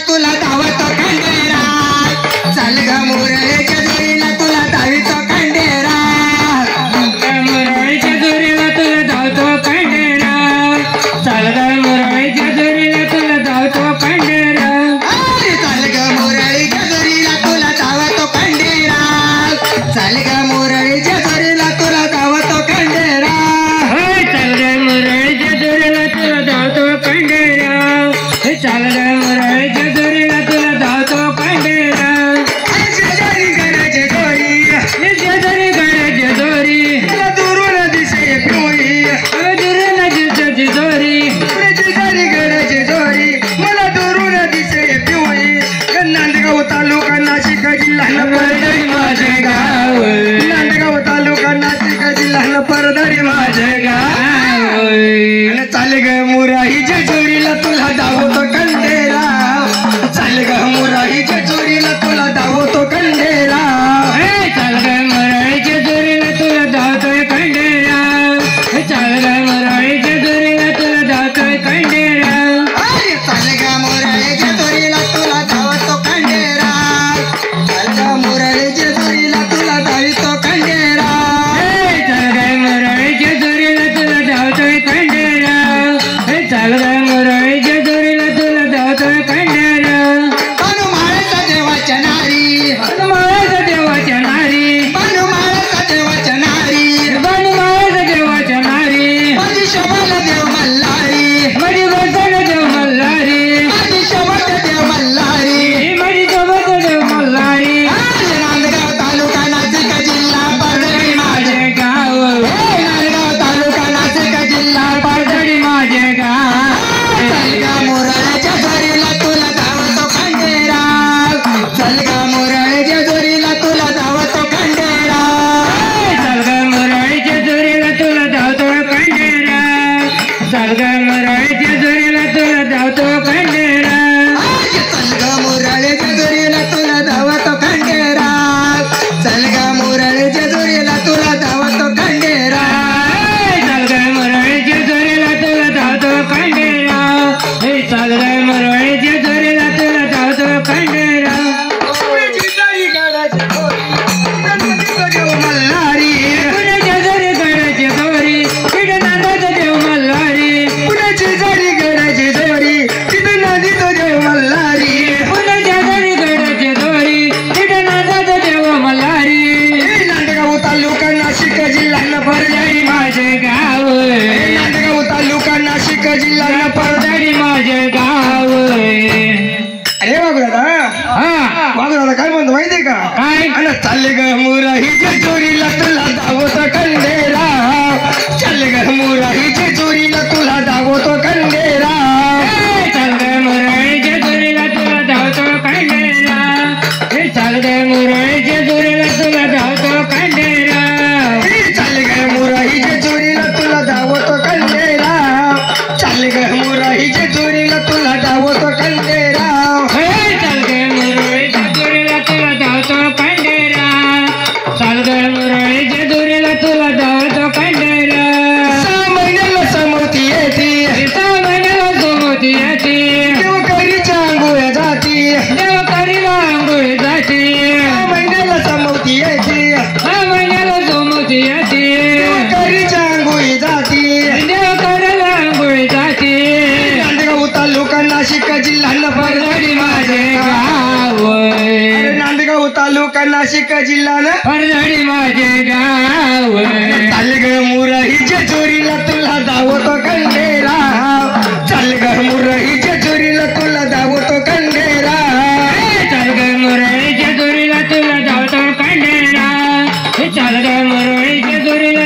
तुला धावतो खंडेरा चल ग मुरळीच्या जोरीला तुला धावितो खंडेरा मुरळीच्या जोरीला तुला धावतो खंडेरा चल ग मुरळीच्या जोरीला तुला धावतो खंडेरा चल ग मुरळीच्या जोरीला तुला धावतो खंडेरा चल ग मुरळीच्या जोरीला तुला धावतो खंडेरा चल ग मुरळीच्या जोरीला तुला धावतो खंडेरा चल ग मुरळीच्या जोरीला तुला धावतो खंडेरा शेजारी गडाची जोरी शेजारी गडाची जोरी तुला दुरून दिसे पिवळी दुरून दिसाची जोरी शेजारी गडाची जोरी मला दुरून दिसे पिवळी नांदगाव तालुका नाशिक जिल्हा परधरी माझे गाव नांदगाव तालुका नाशिक जिल्हा परधरी माझे गाव चाल ग मुराहीच्या जोरीला तुला धावतो खंडेरा चाल ग मुराहीच्या जोरीला तुला धावतो खंडेरा चल ग मुरळीच्या जोरीला तुला धावतोय खंडेरा चल ग मुरळीच्या जोरीला तुला धावतोय खंडेरा चाल ग मुरळीच्या जोरीला तुला धावतो खंडेरा चाल ग मुरळीच्या जोरीला तुला धावितो खंडेरा चल ग मुरळीच्या जोरीला तुला धावतोय खंडेरा चल ग मुरळीच्या जोरीला तुला धावतोय खंडेरा हनुमाळाचा देवाच्या नारी हनुमानाच्या देवाच्या नारी हनुमाळाचा देवाच्या नारी हनुमानाच्या देवाच्या नारी माझी शोभाला देव मल्हारी माझी गोसाल देव मल्हारी माझी शोभाला देव मल्हारी माझी सोबत देव मल्हारी नांदगाव तालुका नाशिक जिल्हा परधरी माझे माझे गाव नांदगाव तालुका नाशिक जिल्हा परधरी माझे गाव चल ग मुरळीच्या जोरीला तुला धावतो खंडेरा चल ग मुरळीच्या जोरीला तुला धावतो खंडेरा चल ग मुरळीच्या जोरीला तुला धावतो खंडेरा चल ग मुरळीच्या जोरीला तुला धावतो खंडेरा चल ग मुरळीच्या जोरीला तुला धावतो खंडेरा चल ग मुरळीच्या जोरीला तुला धावतो खंडेरा चल ग मुरळीच्या जोरीला तुला धावतो खंडेरा चल ग मुरळीच्या जोरीला तुला धावतो खंडेरा मल्हारी पुण्याच्या जोरी गडाची दोरी तिथे नांदाचं देव मल्हारी पुण्याची जरी गडाची जोरी तिथं नदी तो देव मल्हारी पुण्याच्या जोरी गडाची दोरी तिथे नांदाचं देव मल्हारी नांदगाव तालुका नाशिक जिल्हा परधरी माझे गाव नांदगाव तालुका नाशिक जिल्हा परधरी माझे गाव अरे बाबू दादा हा बाबू दादा काय म्हणतो माहितीये का काय अरे चालले ग मुराहीच्या चोरीला तुला धावतो खंडेरा चालले ग मुराहीच्या चोरीला तुला धावतो खंडेरा चल ग मुरळीच्या जोरीला तुला धावतो खंडेरा चल ग मुरळीच्या जोरीला तुला धावतो खंडेरा चालले ग मुराहीच्या चोरीला तुला धावतो खंडेरा चालले ग मुराहीच्या चोरीला तुला धावतो खंडेरा चल ग मुरळीच्या जोरीला तुला धावतो खंडेरा चल ग मुरळीच्या जोरीला तुला धावतो खंडेरा 6 महिन्याला समोती येते महिन्याला सोमती येते देवकरीच्या आंघोळ्या जाती देवकरीला आंघोळी जाते 6 महिन्याला समोती येते महिन्याला सोमती येते देवकरीच्या आंघोळी जाती देवकरीला आंघोळी जाते नांदगाव तालुका नाशिक जिल्हा परधरी माझे गाव नांदगाव तालुका नाशिक जिल्हा परधरी माझे गाव चाल ग मुराहीच्या चोरीला तुला धावतो खंडेरा चाल ग मुराहीच्या चोरीला तुला धावतो खंडेरा चल ग मुरळीच्या जोरीला तुला धावतो खंडेरा चल ग मुरळीच्या जोरीला